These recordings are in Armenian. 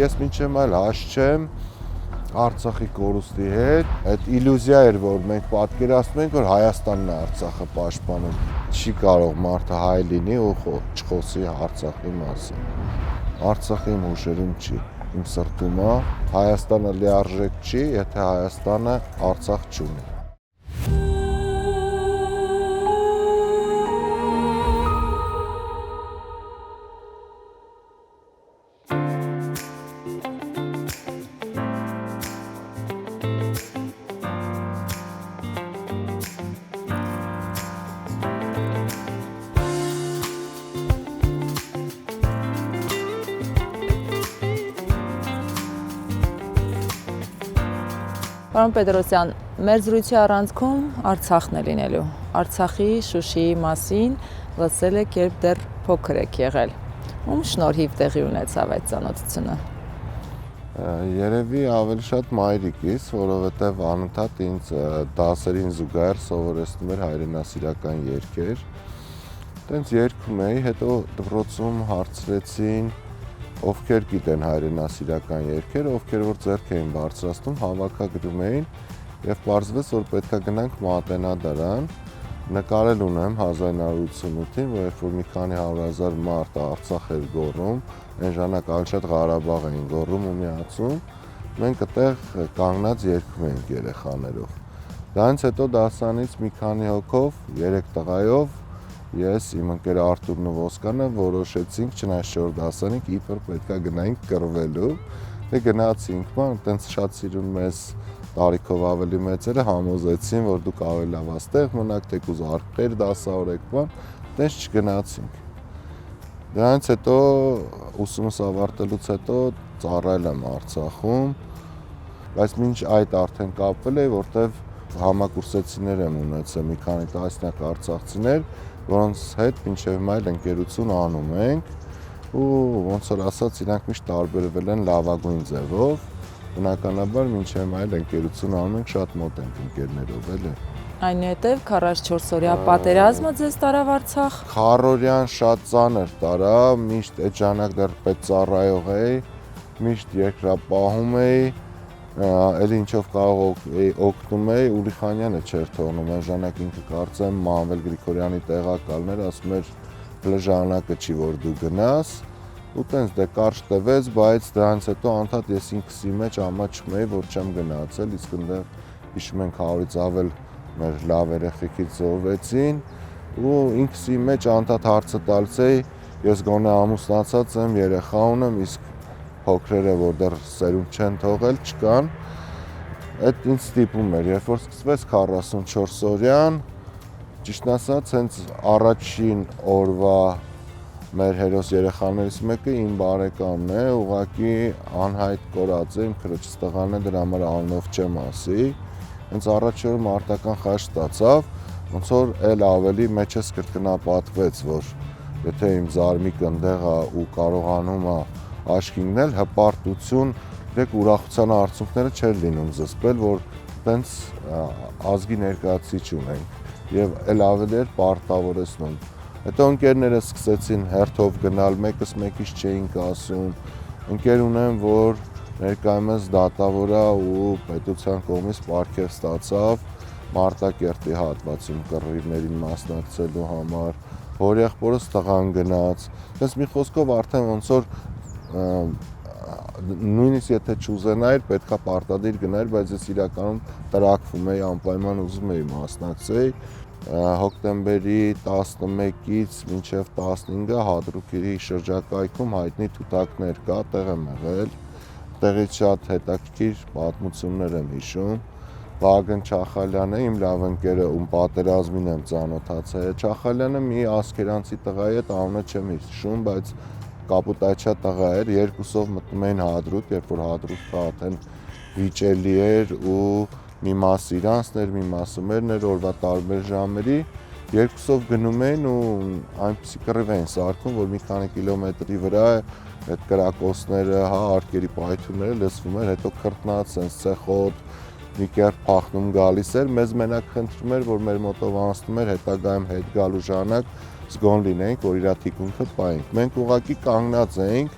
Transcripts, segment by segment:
ես մինչև այլ հաշ չեմ Արցախի կորուստի հետ, այդ իլյուզիա էր, որ մենք պատկերացնում ենք, որ Հայաստանն է Արցախը պաշտպանում։ Չի կարող մարդը հայ լինի ու չխոսի Արցախի մասին։ Արցախը իմ հուշերում չի, իմ սրտում է, Հայաստանը լիարժեք չի, եթե Հայաստանը Արցախ չունի։ Պարոն Պետրոսյան, մեր զրույցի առանցքում Արցախն է լինելու։ Արցախի, Շուշիի մասին լսել եք, երբ դեռ փոքր եք եղել։ Ում շնորհիվ տեղի ունեցավ այդ ծանոթությունը։ Երևի ավելի շատ մայրիկիս, որովհետև անընդհատ ինձ դասերին զուգահեռ սովորեցնում էր հայրենասիրական երգեր։ Տենց երգում էի, հետո դպրոցում հարցրեցին ովքեր գիտեն հայրենասիրական երգեր, ովքեր որ ձեռք էին բարձրացնում, հավաքագրում էին եւ պարզվեց, որ պետք է գնանք Մատենադարան, նկարել ունեմ 1988-ին, երբ որ մի քանի 100,000 մարդ Արցախ էր գոռում, այն ժամանակ Ալշատ Ղարաբաղ էին գոռում ու միացում, մենք այդտեղ կանգնած երգում էինք երեխաներով։ Դրանից հետո դասանից մի քանի հոգով, 3 տղայով ես իմ ընկեր Արտուրն ու Ոսկանը որոշեցինք չնայած 4 դասանիկ իբր պետքա գնայինք կռվելու, դե գնացինք, ման տենց շատ սիրուն մեզ տարիքով ավելի մեծերը համոզեցին, որ դուք ավելի լավ աստեղ մնաք, թեկուզ արկղեր դասավորեք, ման տենց չգնացինք։ Դրանից հետո ուսումս ավարտելուց հետո ծառայել եմ Արցախում, բայց մինչ այդ արդեն կապվել էի, որտեվ համակուրսեցիներ եմ ունեցել մի քանի տասնյակ արցախցիներ, որոնց հետ մինչև այլ ընկերություն անում ենք ու ոնց որ ասած իրանք միշտ տարբերվել են լավագույն ձևով, բնականաբար մինչև այլ ընկերություն անում ենք շատ մոտ ենք ընկերներով էլի։ Այնուհետև 44 օրյա պատերազմը ձեզ տարավ Արցախ։ Քարորյան շատ ծանր տարավ, միշտ այդ ժամանակ դեռ պետծառայող էի, միշտ երկրապահում էի, էլի ինչով կարող օգնում էի, Ուրիխանյանը չէր թողնում, այն ժամանակ ինքը կարծեմ Մանվել Գրիգորյանի տեղակալն էր, ասում էր ժամանակը չի որ դու գնաս, ու տենց դե կարճ տվեց, բայց դրանից հետո անդադ ես ինքսի մեջ ամաչում էի, որ չեմ գնացել, իսկ այնտեղ հիշում ենք 100-ից ավել մեր լավ երեխեքից զոհվեցին, ու ինքսի մեջ անդադ հարցը տալիս էի, ես գոնե ամուսնացած եմ, երեխա ունեմ, իսկ փոքրերը, որ դեռ սերունդ չեն թողել, չկան, այդ ինձ ստիպում էր, երբ որ սկսվեց 44 օրյան, ճիշտն ասած, հենց առաջին օրվա մեր հերոս երեխաներից մեկը իմ բարեկամն է, ուղղակի անհայտ կորած է, իմ քրոջս տղան է, դրա համար անունով չեմ ասի, հենց առաջին օրը մարտական խաչ ստացավ, ոնց որ էլ ավելի մեջս կրկնապատկվեց, որ եթե իմ զարմիկը ընդեղ է ու կարողանում է աշկիննել, հպարտություն, դեք ուրախության արդյունքները չէր լինում զսպել, որ տենց ազգի ներկայացուցիչ ունենք եւ էլ ավելի էր պարտավորեցնում։ Հետո ընկերները սկսեցին հերթով գնալ, մեկս մեկից չէինք ասում, ընկեր ունեմ, որ ներկայումս դատավոր է ու պետության կողմից պարգև ստացավ Մարտակերտի հատվածում կռիվներին մասնակցելու համար, որ եղբորս տղան գնաց, դες մի խոսքով արդեն ոնց որ նույնիսկ եթե չուզենայր, պետքա պարտադիր գնայր, բայց ես իրականում տրաքվում էի, անպայման ուզում էի մասնակցեի, հոկտեմբերի 11-ից մինչև 15-ը Հադրութի շրջակայքում հայտնի թութակներ կա, տեղ եմ եղել, տեղից շատ հետաքրքիր պատմություններ եմ հիշում, Վագն Չախալյանը, իմ լավ ընկերը, ում պատերազմին եմ ծանոթացել, Չախալյանը մի ասկերանցի տղա է, անունը չեմ հիշում, բայց կապուտաչա տղա էր, երկուսով մտնում էին Հադրութ, երբ որ Հադրութը արդեն վիճելի էր ու մի մասը իրանցն էր, մի մասը մերն էր, օրվա տարբեր ժամերի, երկուսով գնում էին ու այնպիսի կռիվ էին սարքում, որ մի քանի կիլոմետրի վրա այդ կրակոցները, արկերի պայթյունները լսվում էր, հետո քրտնած, sense ցեխոտ, մի կերպ փախնում գալիս էր, մեզ մենակ խնդրում էր, որ մեր մոտով անցնում էր, հետագայում հետ գալու ժամանակ զգոն լինենք, որ իրա թիկունքը պայենք։ Մենք ուղղակի կանգնած էինք,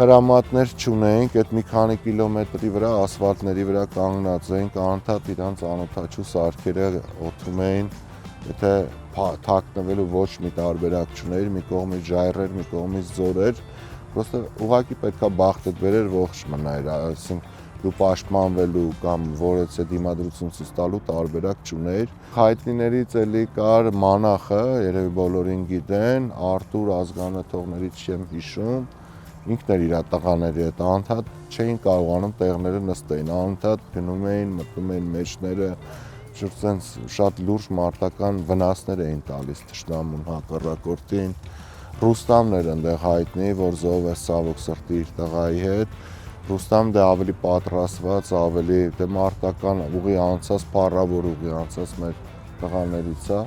խրամատներ չունեինք, այդ մի քանի կիլոմետրի վրա ասֆալտների վրա կանգնած էինք, անընդհատ իրանց անօթաչու սարքերը օդում էին, եթե թաքնվելու ոչ մի տարբերակ չուներ, մի կողմից ժայռեր, մի կողմից ձորեր, պրոստը ուղղակի պետքա բախտդ բերեր ողջ մնայր, այսինքն դու պաշտպանվելու կամ որևէ դիմադրություն ցույց տալու տարբերակ չուներ։ Հայտնիներից էլի կար Մանախը, երևի բոլորին գիտեն, Արտուր ազգանաթողներից չեմ հիշում, ինքն էր իր տղաների հետ անընդհատ չէին կարողանում տեղները նստեին, անընդհատ գնում էին, մտնում էին մեջները, շատ լուրջ մարտական վնասներ էին տալիս թշնամուն հակառակորդին։ Ռուստամն էր այնտեղ հայտնի, որ զոհ է ցավոք սրտի իր տղայի հետ։ Ռուստամն դե ավելի պատրաստված, ավելի դե մարտական ուղի անցած, փառավոր ուղի անցած մեր տղաներից է։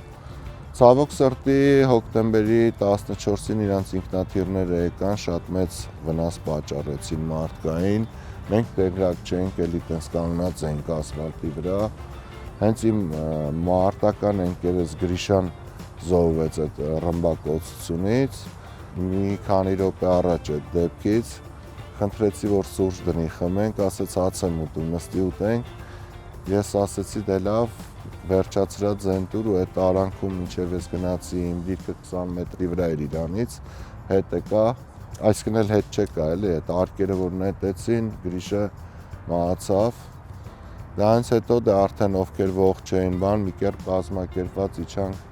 Ցավոք սրտի հոկտեմբերի 14-ին իրանց ինքնաթիռները եկան, շատ մեծ վնաս պատճառեցին մարդկային։ Մենք տեղյակ չենք, էլի տենց կանգնած էինք ասֆալտի վրա։ Հենց իմ մարտական ընկերս Գրիշան զոհվեց այդ ռմբակոծությունից։ Մի քանի րոպե առաջ այդ դեպքից խնդրեցի, որ սուրճ դնի խմենք, ասեց հաց եմ ուտում, նստի ուտենք։ Ես ասեցի դե լավ, վերջացրա ձենտուր ու այդ արանքում մինչև ես գնացի իմ դիրքը 20 մետրի վրա էր իրանից, հետ եկա, այսինքն էլ հետ չեկա էլի, այդ արկերը որ նետեցին, Գրիշը մահացավ։ Դրանից հետո դե արդեն ովքեր ողջ էին բան, մի կերպ կազմակերպված իջանք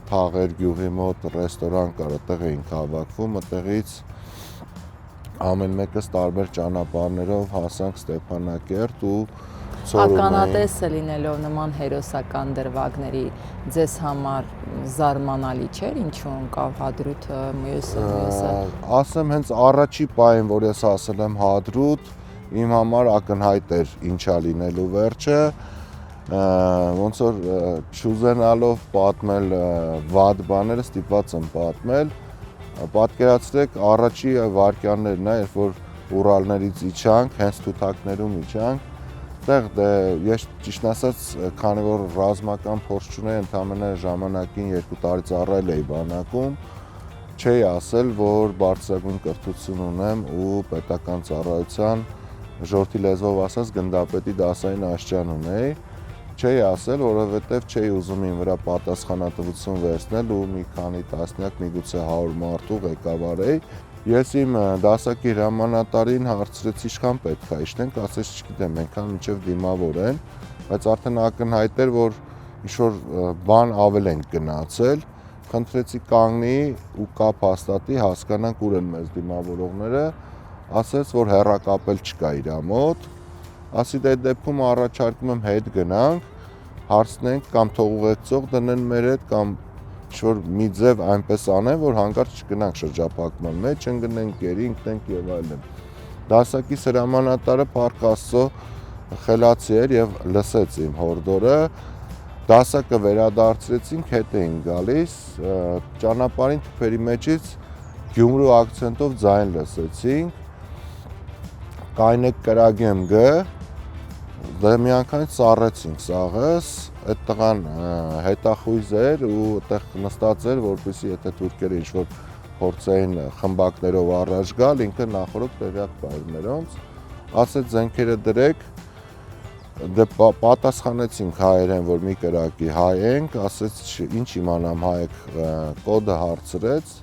Թաղեր գյուղի մոտ ռեստորան կար, այդտեղ էինք հավաքվում, այդտեղից ամեն մեկս տարբեր ճանապարհներով հասանք Ստեփանակերտ ու Ականատես լինելով նման հերոսական դրվագների ձեզ համար զարմանալի չէր, ինչու ընկավ Հադրութը, մյուսը։ Ասեմ հենց առաջի պահին, որ ես ասել եմ Հադրութ, իմ համար ակնհայտ էր ինչա լինելու վերջը, ոնց որ չուզենալով պատմել վատ բաները ստիպված եմ պատմել, պատկերացրեք առաջի վայրկյաններն է, երբ որ Ուրալներից իջանք, հենց Թութակներում իջանք, այդտեղ դե ես ճիշտ ասած, քանի որ ռազմական փորձ չունեի, ընդամենը ժամանակին 2 տարից առայլ էի բանակում, չէի ասել, որ բարձրագույն կրթություն ունեմ ու պետական ծառայության ժողովրդի լեզվով ասած գնդապետի դասային աստիճան ունեի, չէի ասել, որովհետև չէի ուզում իմ վրա պատասխանատվություն վերցնել ու մի քանի տասնյակ, միգուցե 100 մարդու ղեկավարեի։ Ես իմ դասակի հրամանատարին հարցրեցի ինչքան պետք է իջնենք, ասեց չգիտեմ, այնքան մինչև դիմավոր են, բայց արդեն ակնհայտ էր, որ ինչ-որ բան ավել ենք գնացել, խնդրեցի կանգնի ու կապ հաստատի, հասկանանք ուր են մեզ դիմավորողները, ասեց, որ հեռակապել չկա իր մոտ, ասի դե դեպքում առաջարկում եմ հետ գնանք, հարցնենք կամ թող ուղեկցող դնեն մեր հետ կամ ինչ-որ մի ձև այնպես անեն, որ հանկարծ չգնանք շրջափակման մեջ, ընկնենք, գերի, ընկնենք եւ այլն։ Դասակիս հրամանատարը Փառք Աստծո խելացի էր եւ լսեց իմ հորդորը, դասակը վերադարձրեցինք, հետ էին գալիս, ճանապարհին թփերի մեջից Գյումրու ակցենտով ձայն լսեցինք, կայնեք կրագեմ գ, դե միանգամից սառեցինք սաղս, այդ տղան հետախույզ էր ու այդտեղ նստած էր, որպեսզի եթե թուրքերը ինչ-որ փորձեին խմբակներով առաջ գալ, ինքը նախորդ տեղյակ կար մերոնց, ասեց զենքերը դրեք, դե պատասխանեցինք հայերեն, որ մի կրակի հայ ենք, ասեց ինչ իմանամ հայեք, կոդը հարցրեց,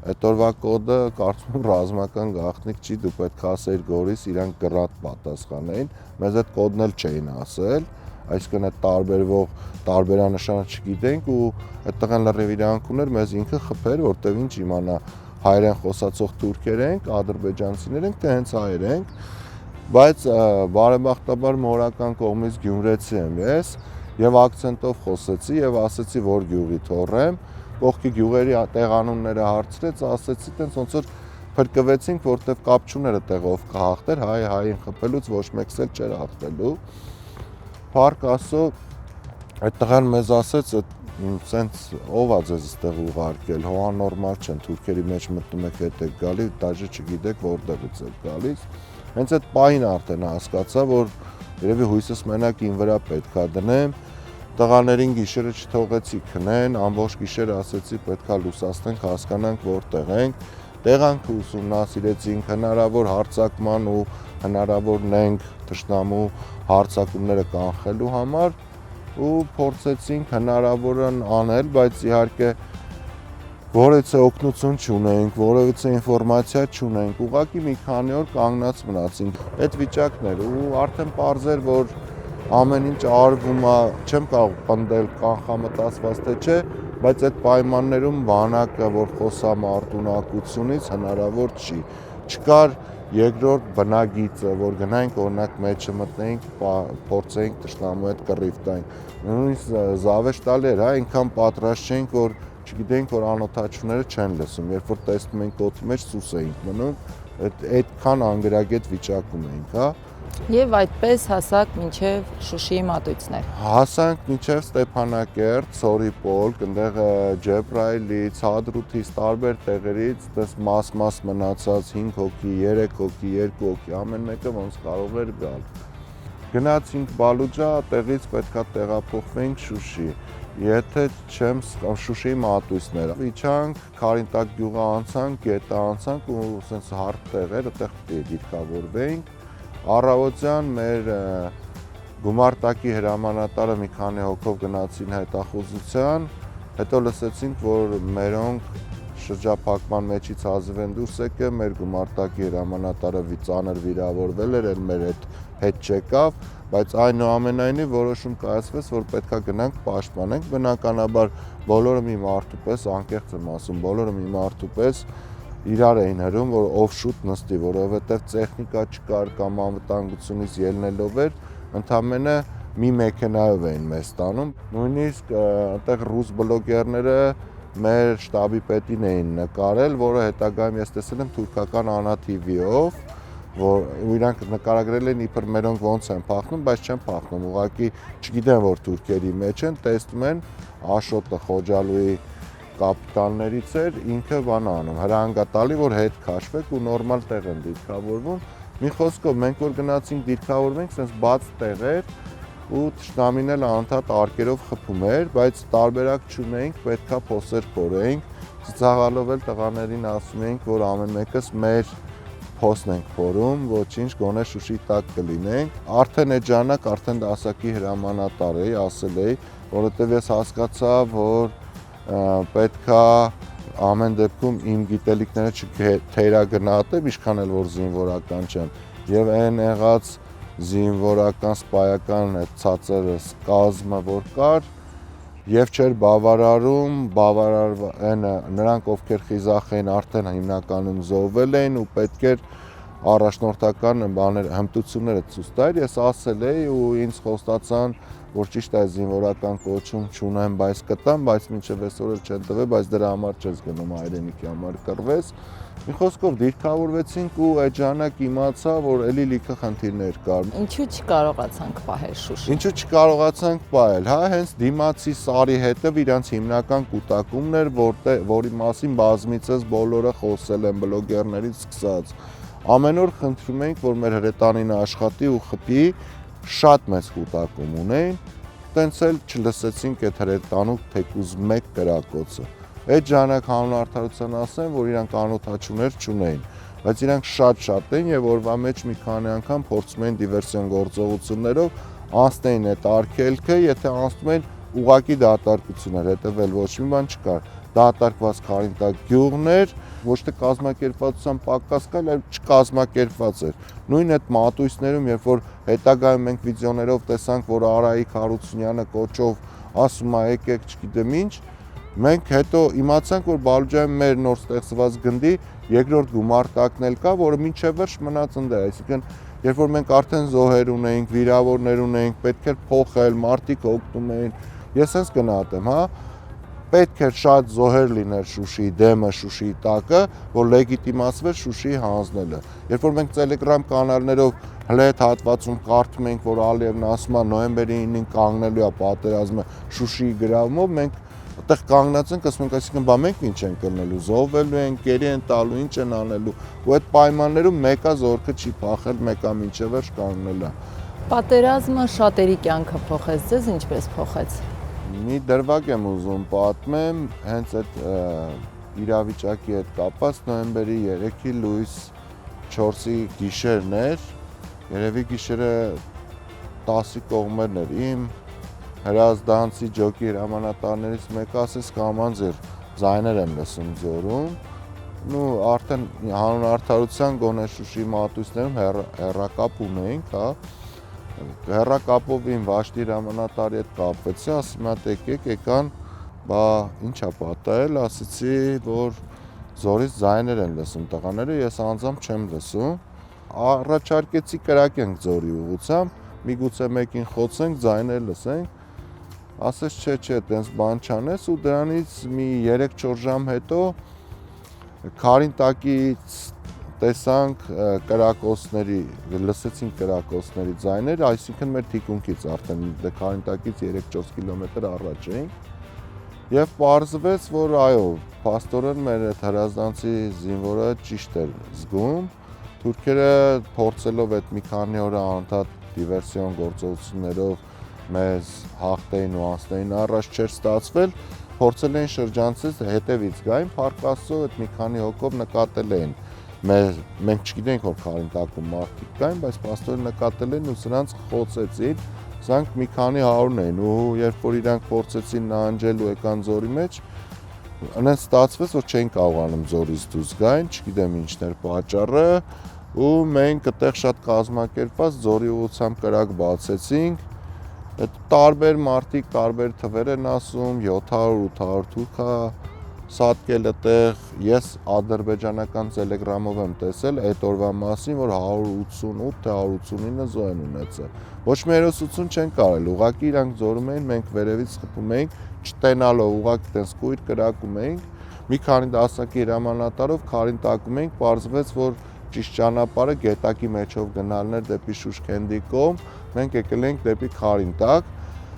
այդ օրվա կոդը կարծում եմ ռազմական գաղտնիք չի, դու պետք է ասեիր Գորիս, իրանք կռատ պատասխանեին, մեզ այդ կոդն էլ չէին ասել, այսինքն այդ տարբերվող տարբերանշանը չգիտենք ու այդ տղան լրիվ իրանք ուներ, մեզ ինքը խփեր, որտեվ ինչ իմանա հայերեն խոսացող թուրքեր ենք, ադրբեջանցիներ ենք, թե հենց հայեր ենք, բայց բարեբախտաբար մորական կողմից գյումրեցի եմ ես եւ ակցենտով խոսեցի եւ ասեցի, որ գյուղի թողեմ, կողքի գյուղերի տեղանունները հարցրեց, ասեցի տենց ոնց որ փրկվեցինք, որտեվ կապ չուներ տեղով կհաղթեր, հային խփելուց ոչ մեկս էլ չէր հաղթելու։ Փառք Աստծո, այդ տղան մեզ ասեց, սենց ով է ձեզ այստեղ ուղարկել, հո աննորմալ չեն, թուրքերի մեջ մտնում եք հետ եք գալի, դաժե չգիտեք որտեղից եք գալիս։ Հենց այդ պահին արդեն հասկացա, որ երևի հույսս մենակ ին վրա պետքա դնեմ, տղաներին գիշերը չթողեցի քնեն, ամբողջ գիշերը ասեցի պետքա լուսացնենք, հասկանանք որտեղ ենք, տեղանքը ուսումնասիրեցինք հնարավոր հարձակման ու հնարավոր նենք թշնամու հարձակումները կանխելու համար ու փորձեցինք հնարավորն անել, բայց իհարկե որևէ օգնություն չունենք, որևէ ինֆորմացիա չունենք, ուղղակի մի քանի օր կանգնած մնացինք։ Այդ վիճակն էր ու արդեն պարզ էր, որ ամեն ինչ արվում է, չեմ կարող պնդել կանխամտածված թե չէ, բայց այդ պայմաններում բանակը, որ խոսա մարտունակությունից, հնարավոր չի։ Չկար երկրորդ բնագիծը, որ գնայինք օրինակ մեջը մտնեինք, փորձեինք թշնամու հետ կռիվ տանք։ Նույնիսկ զավեշտալի էր, այնքան պատրաստ չէինք, որ չգիտեինք, որ անօթաչուները չեն լսում, երբ որ տեսնում ենք օդի մեջ ցույց էինք մնում, այդքան անգրագետ վիճակում էինք, հա։ Եվ այդպես հասակ մինչև Շուշիի մատույցներ։ Հասանք մինչև Ստեփանակերտ, Սորիպոլ, այնտեղ Ջեբրայիլից, Հադրութից, տարբեր տեղերից, դες մաս մնացած 5 հոգի, 3 հոգի, 2 հոգի, ամեն մեկը ոնց կարող էր գալ։ Գնացինք Բալուջա, տեղից պետքա տեղափոխվենք Շուշի։ Եթե չեմ Շուշիի մատույցները։ Իջանք, Քարինտակ գյուղը անցանք, գետը անցանք ու ասենց հարթ տեղեր, այդտեղ դիտկավորվեինք։ Առավոտյան մեր գումարտակի հրամանատարը մի քանի հոգով գնացին հետախուզության, հետո լսեցինք, որ մերոնք շրջափակման մեջից հազիվ են դուրս եկել, մեր գումարտակի հրամանատարը ծանր վիրավորվել էր, մեր հետ չեկավ, բայց այնուամենայնիվ որոշում կայացվեց, որ պետքա գնանք պաշտպանենք, բնականաբար բոլորը մի մարդու պես, անկեղծ եմ ասում, բոլորը մի մարդու պես իրար էին հրում, որ ով շուտ նստի, որովհետև տեխնիկա չկար կամ անվտանգությունից ելնելով էր, ընդամենը մի մեքենայով էին մեզ տանում։ Նույնիսկ այնտեղ ռուս բլոգերները մեր շտաբի պետին էին նկարել, որը հետագայում ես տեսել եմ թուրքական Անա TV-ով, որ իրանք նկարագրել են իբր մերոնք ոնց են փախնում, բայց չեն փախնում, ուղղակի չգիտեն, որ թուրքերի մեջ են, տեսնում են Աշոտը Խոջալուի կապիտաններից էր, ինքը բան անում, հրանգատալի, որ հետ քաշվեք ու նորմալ տեղ են դիրքավորվում։ Մի խոսքով մենք որ գնացինք դիրքավորվենք, sense բաց տեղ էր ու թշնամին էլ անդադ արկերով խփում էր, բայց տարբերակ չունեինք, պետքա փոսեր փորեինք, ծիծաղալով էլ տղաներին ասում էինք, որ ամեն մեկս մեր փոսն ենք փորում, ոչինչ գոնե Շուշի տակ կլինենք։ Արդեն այդ ժամանակ արդեն դասակի հրամանատար էի, ասել էի, որովհետև ես հասկացա, որ պետքա ամեն դեպքում իմ գիտելիքները չթերագնահատեմ, ինչքան էլ որ զինվորական չեմ, եւ այն եղած զինվորական սպայական այդ ցածր կազմը որ կար, եւ չէր բավարարում, նրանք ովքեր խիզախ էին արդեն հիմնականում զոհվել էին ու պետք էր առաջնորդական հմտությունները ցույց տալ, ես ասել էի ու ինձ խոստացան, որ ճիշտ է զինվորական կոչում չունեմ, բայց կտամ, բայց մինչև այսօր էլ չեն տվել, բայց դրա համար չես գնում հայրենիքի համար կռվես։ Մի խոսքով դիրքավորվեցինք ու այդ ժամանակ իմացա, որ էլի լիքը խնդիրներ կար։ Ինչու չկարողացանք պահել Շուշին։ Ինչու չկարողացանք պահել, հա, հենց դիմացի Սարի հետև իրանց հիմնական կուտակումն էր, որի մասին բազմիցս բոլորը խոսել են բլոգերներից սկսած։ Ամեն օր խնդրում էինք, որ մեր հրետանին աշխատի ու խփի, շատ մեծ կուտակում ունեին, տենց էլ չլսեցինք այդ հրետանու թեկուզ մեկ կրակոցը։ Այդ ժամանակ հանուն արդարության ասեմ, որ իրանք անօթաչուներ չունեին, բայց իրանք շատ էին եւ օրվա մեջ մի քանի անգամ փորձում էին դիվերսիոն գործողություններով անցնեին այդ արգելքը, եթե անցնում էին ուղակի դատարկություններ, հետեւել ոչ մի բան չկար։ Դատարկված Քարինտակ գյուղն էր, ոչ թե կազմակերպվածության պակաս կար, այլ չկազմակերպված էր։ Նույն այդ մատույցներում, երբ որ հետագայում մենք վիդեոներով տեսանք, որ Արայիկ Հարությունյանը կոչով ասում է եկեք, չգիտեմ ինչ, մենք հետո իմացանք, որ Բալուջայում մեր նոր ստեղծված գնդի երկրորդ գումարտակն էլ կա, որը մինչև վերջ մնաց ընդդեմ, այսինքն երբ որ մենք արդեն զոհեր ունեինք, վիրավորներ ունեինք, պետք էր փոխել, մարդիկ օգնում էին, ես հենց գնահատեմ, հա, պետք էր շատ զոհեր լիներ Շուշիի դեմը, Շուշիի տակը, որ լեգիտիմացվեր Շուշիի հանձնելը։ Երբ որ մենք Telegram կանալներով հլետ հատվածում կարդում ենք, որ Ալիևն ասում է նոյեմբերի 9-ին կանգնելու է պատերազմը Շուշիի գրավումով, մենք այդտեղ կանգնած ենք, ասում ենք, այսինքն բա մենք ինչ ենք կրնելու, զոհվելու են, գերի են տալու, ինչ են անելու, ու այդ պայմաններում մեկը զորքը չի փախել, մեկը մինչև վերջ կանգնել է։ Պատերազմը շատերի կյանքը փոխեց, ձեզ ինչպես փոխեց։ Մի դրվագ եմ ուզում պատմեմ, հենց այդ իրավիճակի հետ կապված նոյեմբերի 3-ի լույս 4-ի գիշերն էր, երևի գիշերը 10-ի կողմերն էր, իմ հրազդանցի ջոկի հրամանատարներից մեկը ասեց կամանձեր ձայներ եմ լսում ձորում, արդեն հանուն արդարության գոնե Շուշի մատույցներում հեռակապ ունեինք, հեռակապով իմ Վաշտի հրամանատարի հետ կապվեցի, ասի մատ եկան, բա ինչ ա պատահել, ասեցի, որ զորից ձայներ են լսում տղաները, ես անձամբ չեմ լսում, առաջարկեցի կրակենք ձորի ուղղությամբ, միգուցե մեկին խոցենք, ձայներ լսենք, ասեց չէ, տենց բան չանես ու դրանից մի 3-4 ժամ հետո Քարինտակից տեսանք կրակոցների, լսեցինք կրակոցների ձայներ, այսինքն մեր թիկունքից արդեն Քարինտակից 3-4 կիլոմետր առաջ էինք եւ պարզվեց, որ այո, փաստորեն մեր այդ հրազդանցի զինվորը ճիշտ էր զգում, թուրքերը փորձելով այդ մի քանի օր անդադ դիվերսիոն գործողություններով մեզ հաղթեին ու անցնեին առաջ չէր ստացվել, փորձել էին շրջանցել հետևից գային, Փառք Աստծո այդ մի քանի հոգով նկատել էին, մենք չգիտենք որ Քարինտակում մարդիկ կային, բայց պաստորեն նկատել էին ու սրանց խոցեցին, սրանք մի քանի հարուն էին ու երբ որ իրանք փորձեցին նահանջել ու եկան ձորի մեջ, այնպես ստացվեց որ չէին կարողանում ձորից դուրս գային, չգիտեմ ինչն էր պատճառը ու մենք այդտեղ շատ կազմակերպված ձորի ուղղությամբ կրակ բացեցինք, այդ տարբեր մարդիկ, տարբեր թվեր են ասում, 700-800 թուրք է սատկել այդտեղ, ես ադրբեջանական տելեգրամով եմ տեսել այդ օրվա մասին, որ 188 թե 189 զոհ են ունեցել, ոչ մի հերոսություն չեն կարել, ուղղակի իրանք ձորում էին, մենք վերևից խփում էինք, չտենալով ուղղակի տենց կույր կրակում էինք, մի քանի դասակի հրամանատարով Քարինտակում էինք, պարզվեց, որ ճիշտ ճանապարհը գետակի մեջով գնալն էր դեպի Շուշքենդի կողմ, մենք եկել ենք դեպի Քարինտակ,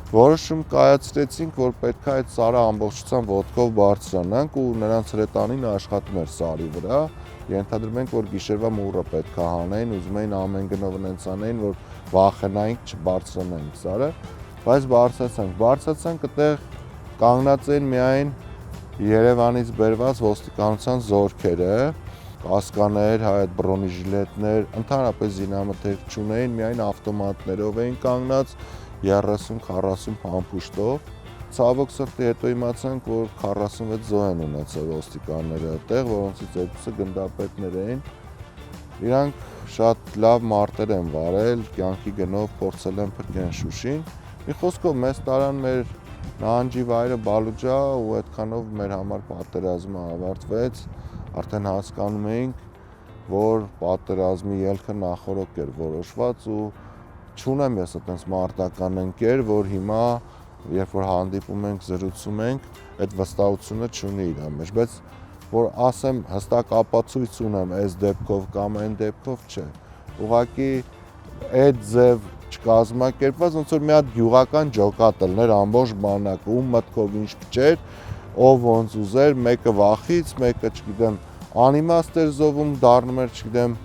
որոշում կայացրեցինք, որ պետք է այդ սարը ամբողջությամբ ոտքով բարձրանանք ու նրանց հրետանին աշխատում էր սարի վրա, ենթադրում ենք, որ գիշերվա մուրը պետք է հանեին, ուզում էին ամեն գնով նենց անեին, որ վախենայինք չբարձրանայինք սարը, բայց բարձրացանք, այդտեղ կանգնած էին միայն Երևանից բերված ոստիկանության զորքերը, կասկաներ, այդ բրոնեժիլետներ, ընդհանրապես զինամթերք չունեին, միայն ավտոմատներով էին կանգնած 30-40 փամփուշտով։ Ցավոք սրտի հետո իմացանք, որ 46 զոհ են ունեցել ոստիկանները այդտեղ, որոնցից երկուսը գնդապետներ էին։ Իրանք շատ լավ մարտեր են վարել, կյանքի գնով փորձել են փրկեն Շուշին։ Մի խոսքով մեզ տարան մեր նահանջի վայրը Բալուջա ու այդքանով մեր համար պատերազմը ավարտվեց։ Արդեն հասկանում էինք, որ պատերազմի ելքը նախորոք էր որոշված ու չունեմ ես այդպես մարտական ընկեր, որ հիմա երբ որ հանդիպում ենք, զրուցում ենք, այդ վստահությունը չունի իր մեջ, բայց որ ասեմ հստակ ապացույց ունեմ այս դեպքով կամ այն դեպքով չէ։ Ուղղակի այդ ձև չկազմակերպված ոնց որ մի հատ գյուղական ջոկատելներ ամբողջ բանակը ում մտքով ինչ կչեր, ով ոնց ուզեր, մեկը վախից, մեկը չգիտեմ անիմաստ էր զովում, դառնում էր, չգիտեմ,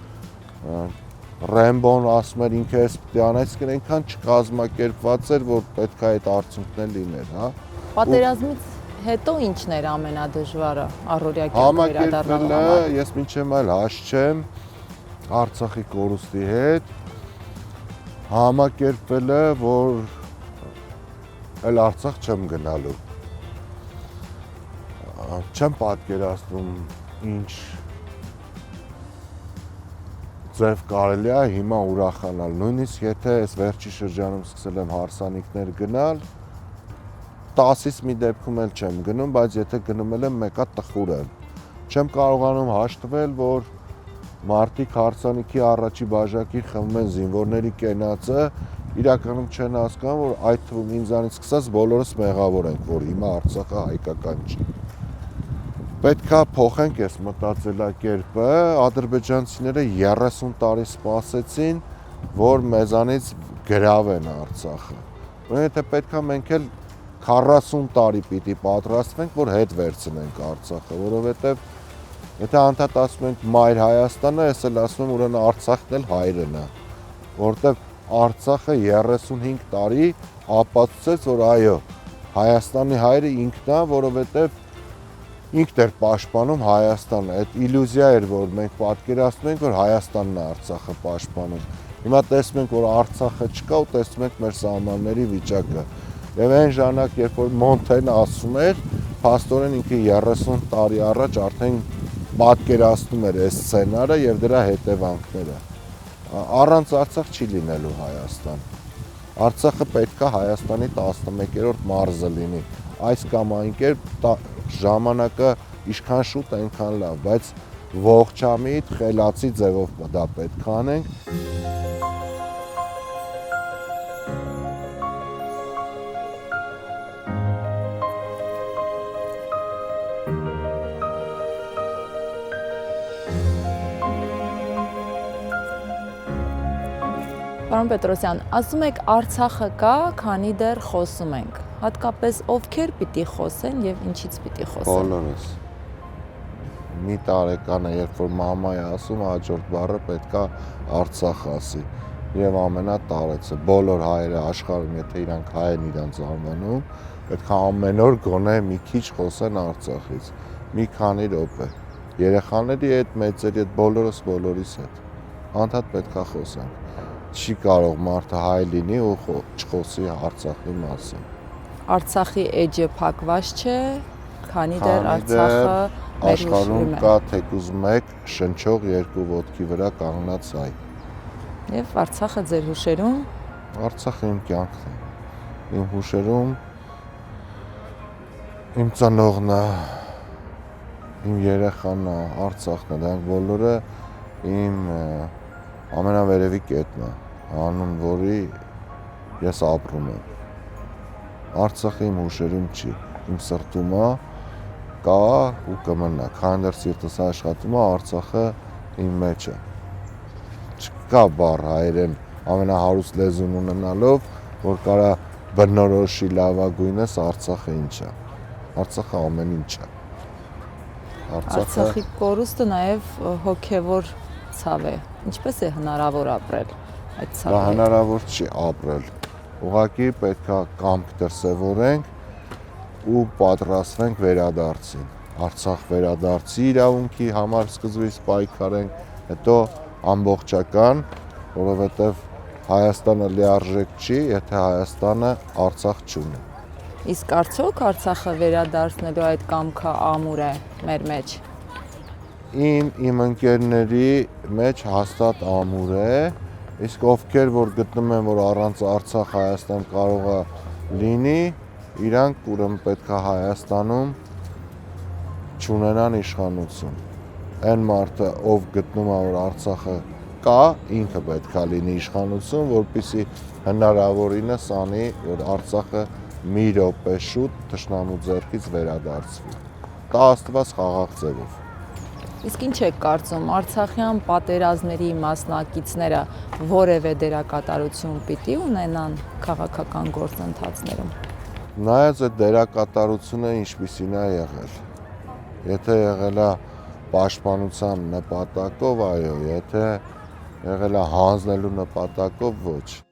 Ռեմբոն ասում էր ինքը էս պիտի անեց, այնքան չկազմակերպված էր, որ պետք է այդ արդյունքն լիներ, հա։ Պատերազմից հետո ինչն էր ամենադժվարը առօրյա կյանքը վերադառնալու համար։ Ես մինչև այլ հաշ չեմ Արցախի կորուստի հետ համակերպվել է, որ այլ Արցախ չեմ գնալու։ Չեմ պատկերացնում ինչ ձև կարելի է հիմա ուրախանալ, նույնիսկ եթե այս վերջի շրջանում սկսել եմ հարսանիքներ գնալ, 10-ից մի դեպքում էլ չեմ գնում, բայց եթե գնում եմ մեկա տխուր եմ։ Չեմ կարողանում հաշտվել, որ մարդիկ հարսանիքի առաջի բաժակի խմում են զինվորների կենացը, իրականում չեն հասկանում, որ այդ թվում ինձանից սկսած բոլորս մեղավոր ենք, որ հիմա Արցախը հայկական չի։ Պետք է փոխենք այս մտածելակերպը, ադրբեջանցիները 30 տարի սպասեցին, որ մեզանից գրավեն Արցախը։ Եթե պետք է մենք էլ 40 տարի պիտի պատրաստվենք, որ հետ վերցնենք Արցախը, որովհետև եթե անդադ ասում ենք մայր Հայաստանը, ես էլ ասում եմ ուրեմն Արցախն էլ հայրն է, որովհետև Արցախը 35 տարի ապացուցեց, որ այո, Հայաստանի հայրը ինքն է, որովհետև ինքն էր պաշտպանում Հայաստանը։ Այդ իլյուզիա էր, որ մենք պատկերացնում ենք, որ Հայաստանն է Արցախը պաշտպանում։ Հիմա տեսնում ենք, որ Արցախը չկա ու տեսնում ենք մեր սահմանների վիճակը։ Եվ այն ժամանակ, երբ որ Մոնթեն ասում էր, փաստորեն ինքը 30 տարի առաջ արդեն պատկերացնում էր այս սցենարը եւ դրա հետևանքները։ Առանց Արցախ չի լինելու Հայաստան։ Արցախը պետք է Հայաստանի 11-րդ մարզը լինի։ Այս կամ այն կերպ ժամանակը ինչքան շուտ այնքան լավ, բայց ողջամիտ, խելացի ձևով դա պետք է անենք։ Պարոն Պետրոսյան, ասում եք Արցախը կա, քանի դեռ խոսում ենք։ Հատկապես ովքեր պիտի խոսեն եւ ինչից պիտի խոսեն։ Բոլորս։ Մի տարեկանը, երբ որ մամա է ասում, հաջորդ բառը պետքա Արցախ ասի։ Եվ ամենատարեցը, բոլոր հայերը աշխարհում, եթե իրանք հայ են իրանց անվանում, պետքա ամեն օր գոնե մի քիչ խոսեն Արցախից։ Մի քանի րոպե։ Երեխաների հետ, մեծերի հետ, բոլորիս հետ։ Անդադ պետքա խոսենք։ Չի կարող մարդը հայ լինի ու չխոսի Արցախի մասին։ Արցախի էջը փակված չէ, քանի դեռ Արցախը աշխարհում կա թեկուզ մեկ շնչող երկու ոտքի վրա կանգնած հայ։ Եվ Արցախը ձեր հուշերում։ Արցախը իմ կյանքն է։ Իմ հուշերում իմ ծնողն է, իմ երեխան է, Արցախն է, դրանք բոլորը իմ ամենավերևի կետն է, անուն որի ես ապրում եմ։ Արցախը իմ հուշերում չի, իմ սրտում է, կա ու կմնա, քանի դեռ սիրտս աշխատում է, Արցախը իմ մեջ է։ Չկա բառ հայերեն ամենահարուստ լեզուն ունենալով, որ կարա բնորոշի լավագույնս Արցախը ինչ է։ Արցախը ամեն ինչ է։ Արցախի կորուստը նաև հոգևոր ցավ է։ Ինչպես է հնարավոր ապրել այդ ցավը։ Դա հնարավոր չի ապրել։ Ուղղակի պետքա կամք դրսևորենք ու պատրաստվենք վերադարձին։ Արցախ վերադարձի իրավունքի համար սկզբից պայքարենք, հետո ամբողջական, որովհետև Հայաստանը լիարժեք չի, եթե Հայաստանը Արցախ չունի։ Իսկ արդյոք Արցախը վերադարձնելու այդ կամքը ամուր է մեր մեջ։ Իմ ընկերների մեջ հաստատ ամուր է, իսկ ովքեր որ գտնում են, որ առանց Արցախ Հայաստան կարող է լինի, իրանք ուրեմն պետք է Հայաստանում չունենան իշխանություն։ Այն մարդը, ով գտնում է, որ Արցախը կա, ինքը պետք է լինի իշխանություն, որպեսզի հնարավորինս անի, որ Արցախը մի րոպե շուտ թշնամու ձեռքից վերադարձվի։ Դա աստված խաղաղ ձևով։ Իսկ ինչ եք կարծում, արցախյան պատերազմների մասնակիցները որևէ դերակատարություն պիտի ունենան քաղաքական գործընթացներում։ Նայած այդ դերակատարությունը ինչպիսին է եղել։ Եթե եղել է պաշտպանության նպատակով, այո, եթե եղել է հանձնելու նպատակով, ոչ։